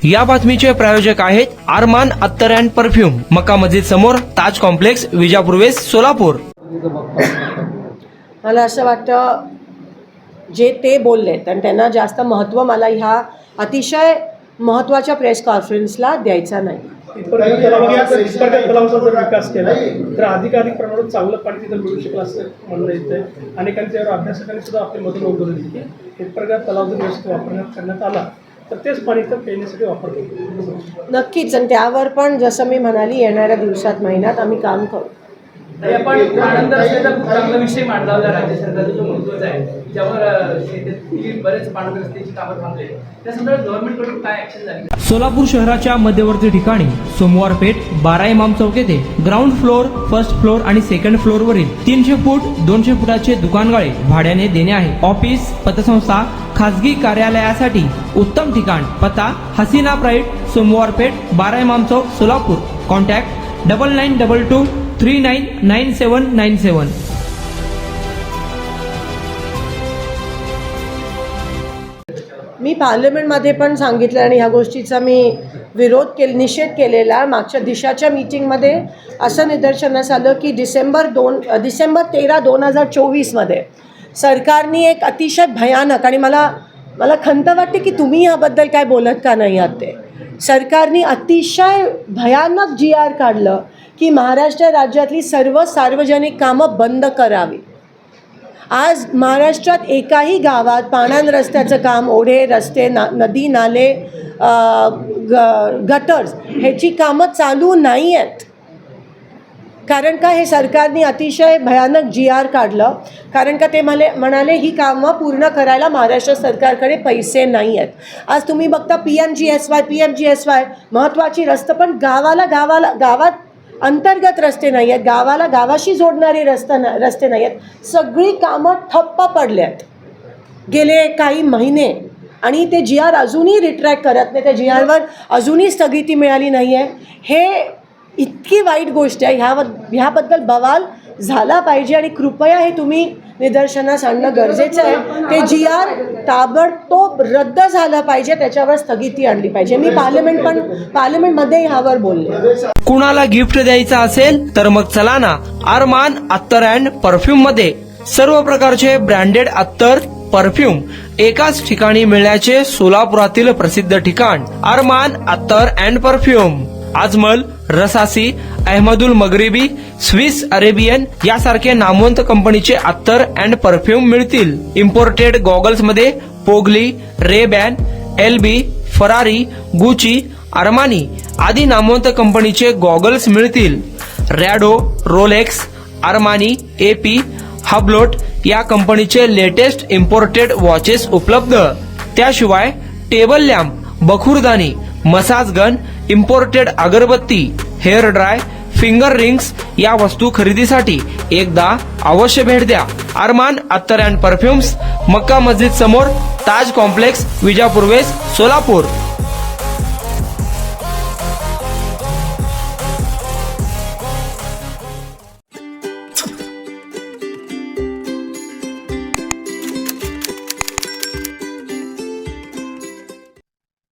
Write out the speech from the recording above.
या बातमीचे प्रायोजक आहेत अरमान अत्तर अँड परफ्यूम, मक्का मस्जिद समोर, ताज कॉम्प्लेक्स, विजापूर वेस्ट, सोलापूर. मला असं वाटतं जे ते बोललेत आणि त्यांना जास्त महत्त्व मला ह्या अतिशय महत्त्वाच्या प्रेस कॉन्फरन्सला द्यायचा नाही. तलावाचा जर विकास केला तर अधिकाधिक प्रमाणात चांगलं पाणी तिथं मिळू शकलं असं म्हणणं येतंय. अनेकांनी त्यावर अभ्यासकांनी सुद्धा आपले मत नोंदवले की हितप्रगात तलाव जर व्यवस्थित करण्यात आला तर तेच पाणी तर पिण्यासाठी वापरतो. नक्कीच, आणि त्यावर पण जसं मी म्हणाली येणाऱ्या दिवसात महिन्यात आम्ही काम करू. आपण आनंद रस्त्याचा खूप चांगला विषय मांडला होता. राज्य सरकारचा जो महत्त्वाचा आहे ज्यावर शेतीतील बरेच पांढऱ्या रस्त्याची कामं थांबले, त्या संदर्भात गव्हर्नमेंटकडून काय ऍक्शन झाली? सोलापूर शहराच्या मध्यवर्ती ठिकाणी सोमवार पेठ 12 इमाम चौक येथे ग्राउंड फ्लोअर, फर्स्ट फ्लोअर आणि सेकंड फ्लोअर वरील 300 फूट 200 फुटाचे दुकानगाळे भाड्याने देणे आहे. ऑफिस, पतसंस्था, खासगी कार्यालयासाठी उत्तम ठिकाण. पत्ता हसीना प्राईड, सोमवार पेठ 12 इमाम चौक, सोलापूर. कॉन्टॅक्ट 9922399797. मी पार्लमेंटमध्ये पण सांगितलं आणि ह्या गोष्टीचा मी निषेध केलेला. मागच्या दिशाच्या मीटिंगमध्ये असं निदर्शनास आलं की डिसेंबर 13, 2024 सरकारने एक अतिशय भयानक, आणि मला खंत वाटते की तुम्ही याबद्दल काय बोलत का नाही आहात ते. सरकारने अतिशय भयानक GR काढलं की महाराष्ट्र राज्यातली सर्व सार्वजनिक कामं बंद करावी. आज महाराष्ट्रात एकाही गावात पाण्यान रस्त्याचं काम, ओढे, रस्ते, नदी नाले, गटर्स ह्याची कामं चालू नाही आहेत. कारण का हे सरकारने अतिशय भयानक GR काढलं. कारण का ते म्हणाले ही कामं पूर्ण करायला महाराष्ट्र सरकारकडे पैसे नाही आहेत. आज तुम्ही बघता PMGSY महत्त्वाची रस्ते, पण गावात अंतर्गत रस्ते नाही आहेत, गावाशी जोडणारे रस्ते नाही आहेत. सगळी कामं ठप्प पडले आहेत गेले काही महिने, आणि ते GR अजूनही रिट्रॅक्ट करत नाही. त्या GRवर अजूनही स्थगिती मिळाली नाही आहे. हे इतकी वाईट गोष्ट आहे. ह्याबद्दल बवाल झाला पाहिजे आणि कृपया हे तुम्ही निदर्शनास आणणं गरजेचं आहे. ते GR ताबडतोब रद्द झालं पाहिजे, त्याच्यावर स्थगिती आणली पाहिजे. मी पार्लमेंटमध्ये ह्यावर बोलले. कुणाला गिफ्ट द्यायचं असेल तर मग चला ना अरमान अत्तर अँड परफ्यूम मध्ये. सर्व प्रकारचे ब्रँडेड अत्तर, परफ्यूम एकाच ठिकाणी मिळण्याचे सोलापुरातील प्रसिद्ध ठिकाण अरमान अत्तर and perfume. Ajmal, Rasasi, Ahmed Al Maghribi, Swiss Arabian यासारखे नामवंत कंपनीचे अत्तर अँड परफ्यूम मिळतील. इम्पोर्टेड गॉगल्स मध्ये पोगली, Rayban, LB, Ferrari, Gucci, Armani आदी नामवंत कंपनीचे गॉगल्स मिळतील. Rado, Rolex, Armani, AP, Hublot या कंपनीचे लेटेस्ट इम्पोर्टेड वॉचेस उपलब्ध. त्याशिवाय टेबल लॅम्प, बखुरदानी, मसाज गन, इम्पोर्टेड अगरबत्ती, हेअर ड्राय, फिंगर रिंग्स या वस्तू खरेदीसाठी एकदा अवश्य भेट द्या. अरमान अत्तर अँड परफ्यूम्स, मक्का मस्जिद समोर, ताज कॉम्प्लेक्स, विजापूर वेस्ट, सोलापूर.